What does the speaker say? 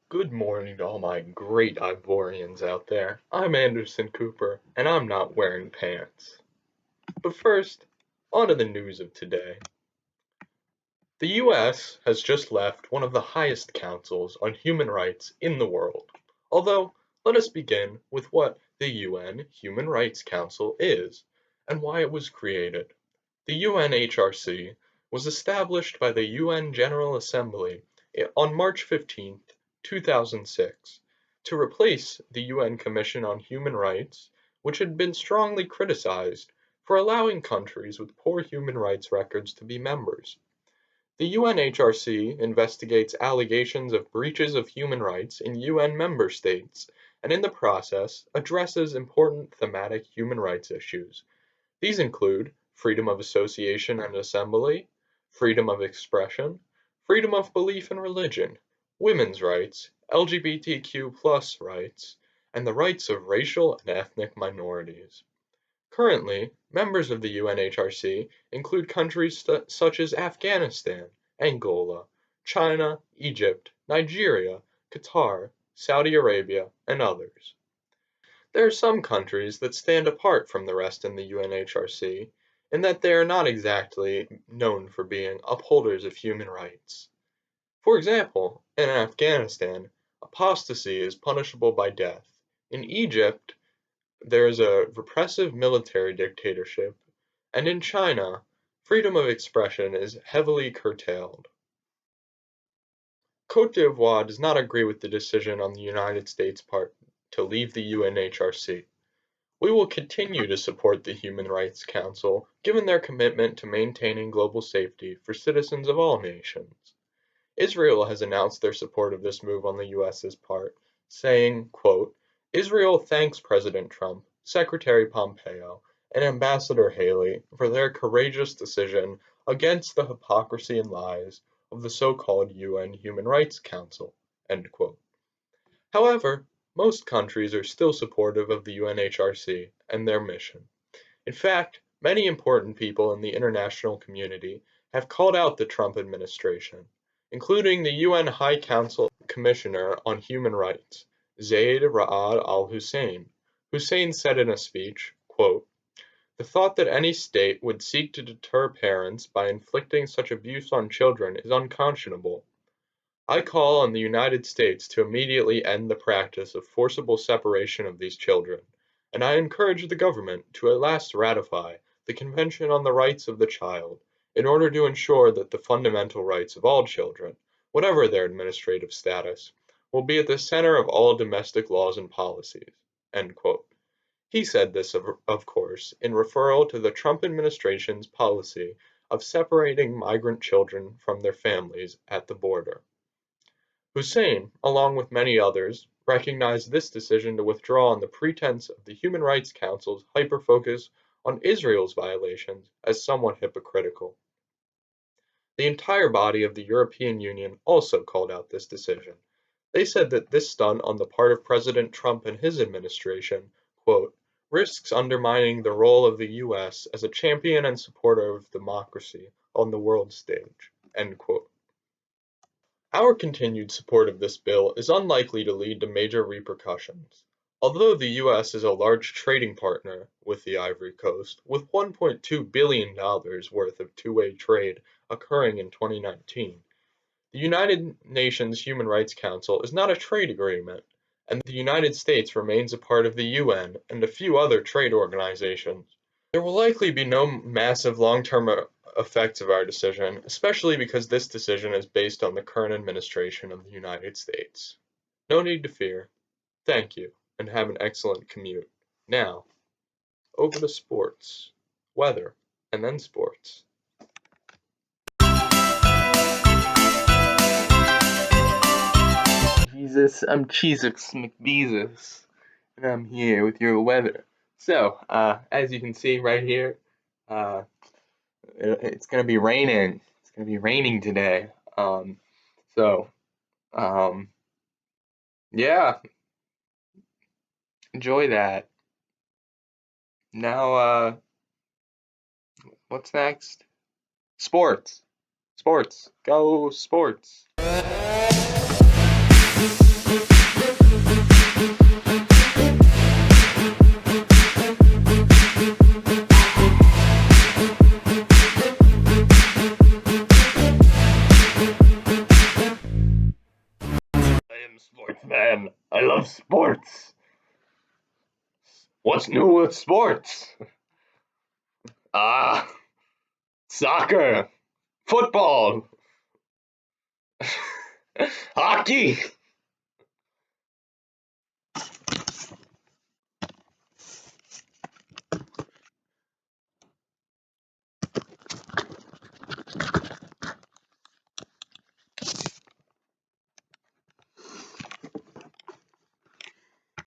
Good morning to all my great Ivorians out there. I'm Anderson Cooper, and I'm not wearing pants. But first, on to the news of today. The US has just left one of the highest councils on human rights in the world. Although, let us begin with what the UN Human Rights Council is and why it was created. The UNHRC was established by the UN General Assembly on March 15, 2006, to replace the UN Commission on Human Rights, which had been strongly criticized for allowing countries with poor human rights records to be members. The UNHRC investigates allegations of breaches of human rights in UN member states and in the process addresses important thematic human rights issues. These include freedom of association and assembly, freedom of expression, freedom of belief and religion, women's rights, LGBTQ+ rights, and the rights of racial and ethnic minorities. Currently, members of the UNHRC include countries such as Afghanistan, Angola, China, Egypt, Nigeria, Qatar, Saudi Arabia, and others. There are some countries that stand apart from the rest in the UNHRC in that they are not exactly known for being upholders of human rights. For example, in Afghanistan, apostasy is punishable by death. In Egypt, there is a repressive military dictatorship, and in China, freedom of expression is heavily curtailed. Cote d'Ivoire does not agree with the decision on the United States' part to leave the UNHRC. We will continue to support the Human Rights Council given their commitment to maintaining global safety for citizens of all nations. Israel has announced their support of this move on the US's part, saying, quote, Israel thanks President Trump, Secretary Pompeo, and Ambassador Haley for their courageous decision against the hypocrisy and lies of the so-called UN Human Rights Council, end quote. However, most countries are still supportive of the UNHRC and their mission. In fact, many important people in the international community have called out the Trump administration, including the UN High Council Commissioner on Human Rights, Zeid Ra'ad al-Hussein. Hussein said in a speech, quote, the thought that any state would seek to deter parents by inflicting such abuse on children is unconscionable. I call on the United States to immediately end the practice of forcible separation of these children, and I encourage the government to at last ratify the Convention on the Rights of the Child in order to ensure that the fundamental rights of all children, whatever their administrative status, will be at the center of all domestic laws and policies. End quote. He said this, of course, in referral to the Trump administration's policy of separating migrant children from their families at the border. Hussein, along with many others, recognized this decision to withdraw on the pretense of the Human Rights Council's hyper-focus on Israel's violations as somewhat hypocritical. The entire body of the European Union also called out this decision. They said that this stunt on the part of President Trump and his administration, quote, risks undermining the role of the US as a champion and supporter of democracy on the world stage, end quote. Our continued support of this bill is unlikely to lead to major repercussions. Although the US is a large trading partner with the Ivory Coast, with $1.2 billion worth of two-way trade occurring in 2019, the United Nations Human Rights Council is not a trade agreement, and the United States remains a part of the UN and a few other trade organizations. There will likely be no massive long-term effects of our decision, especially because this decision is based on the current administration of the United States. No need to fear. Thank you, and have an excellent commute. Now, over to sports, weather, and then sports. Jesus, I'm Cheezix McBeezus, and I'm here with your weather. So, as you can see right here, uh, it's gonna be raining. It's gonna be raining today. So, um, yeah, enjoy that. Now, what's next? Sports. Sports. Go sports. love sports. What's new with sports? Ah, soccer, football, hockey.